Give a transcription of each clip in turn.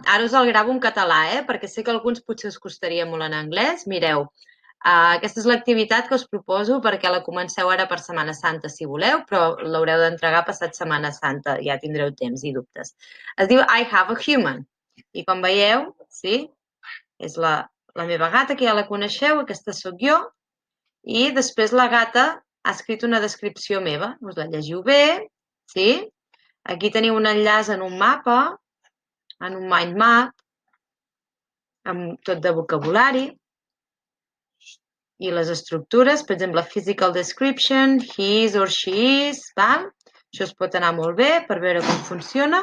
ara us el gravo en català, perquè sé que alguns potser us costaria molt en anglès. Mireu, aquesta és l'activitat que us proposo perquè la comenceu ara per Setmana Santa, si voleu, però l'haureu d'entregar passat Setmana Santa, ja tindreu temps i dubtes. Es diu I have a human. I com veieu, sí, és la meva gata, que ja la coneixeu, aquesta sóc jo, i després la gata ha escrit una descripció meva. Us la llegiu bé, sí? Aquí teniu un enllaç en un mapa, en un mind map, amb tot de vocabulari, i les estructures, per exemple, physical description, he is or she is, val? Això es pot anar molt bé per veure com funciona.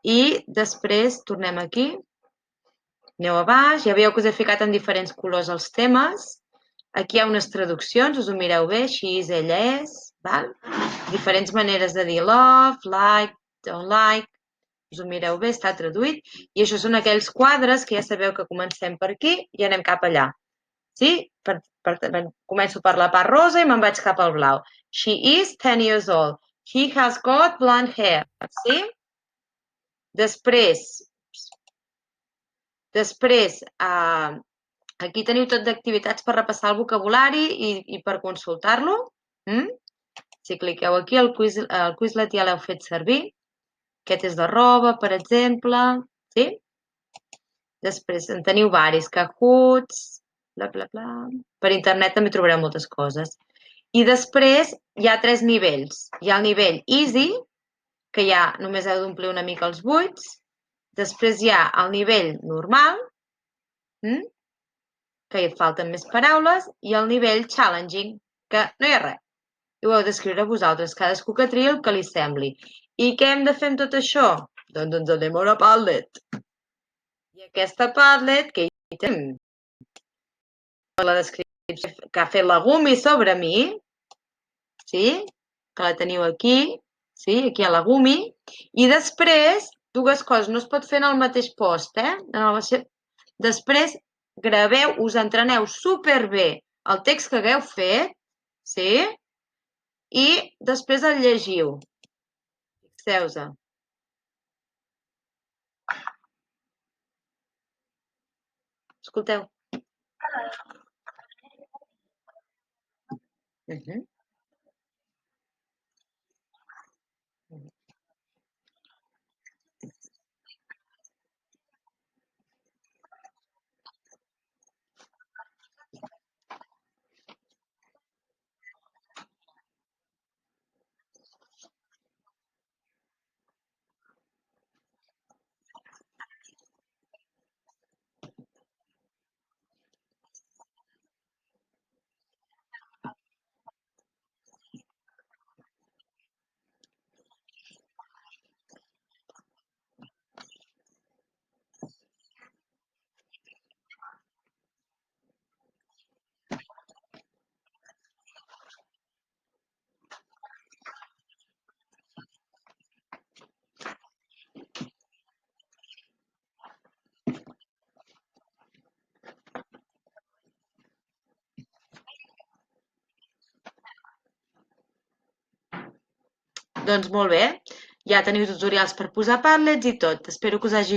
I després tornem aquí, aneu a baix, ja veieu que us he ficat en diferents colors els temes. Aquí hi ha unes traduccions, us ho mireu bé, she is, ella és, val? Diferents maneres de dir love, like, don't like, us ho mireu bé, està traduït. I això són aquells quadres que ja sabeu que comencem per aquí i anem cap allà. Sí? Començo per la part rosa i me'n vaig cap al blau. She is 10 years old. He has got blonde hair. Sí? Després, aquí teniu tot d'activitats per repassar el vocabulari i per consultar-lo. Si cliqueu aquí, el Quizlet ja l'heu fet servir. Aquest és de roba, per exemple. Sí? Després en teniu varis, Cahoots, bla, bla, bla. Per internet també trobareu moltes coses. I després hi ha 3 nivells. Hi ha el nivell Easy, que ja només heu d'omplir una mica els buits. Després hi ha el nivell normal, que hi falten més paraules, i el nivell Challenging, que no hi ha res. I ho heu d'escriure vosaltres, cadascú que triï el que li sembli. I què hem de fer amb tot això? Doncs ens anem a una Padlet. I aquesta Padlet, que hi tenim la descripció que ha fet la Gumi sobre mi, sí? Que la teniu aquí, sí? Aquí a la Gumi. I després, dues coses, no es pot fer en el mateix post, Després, graveu, us entreneu superbé el text que hagueu fet, sí? I després el llegiu. Fixeu-vos. Escolteu. Doncs molt bé, ja teniu tutorials per posar Padlets i tot. Espero que us hagi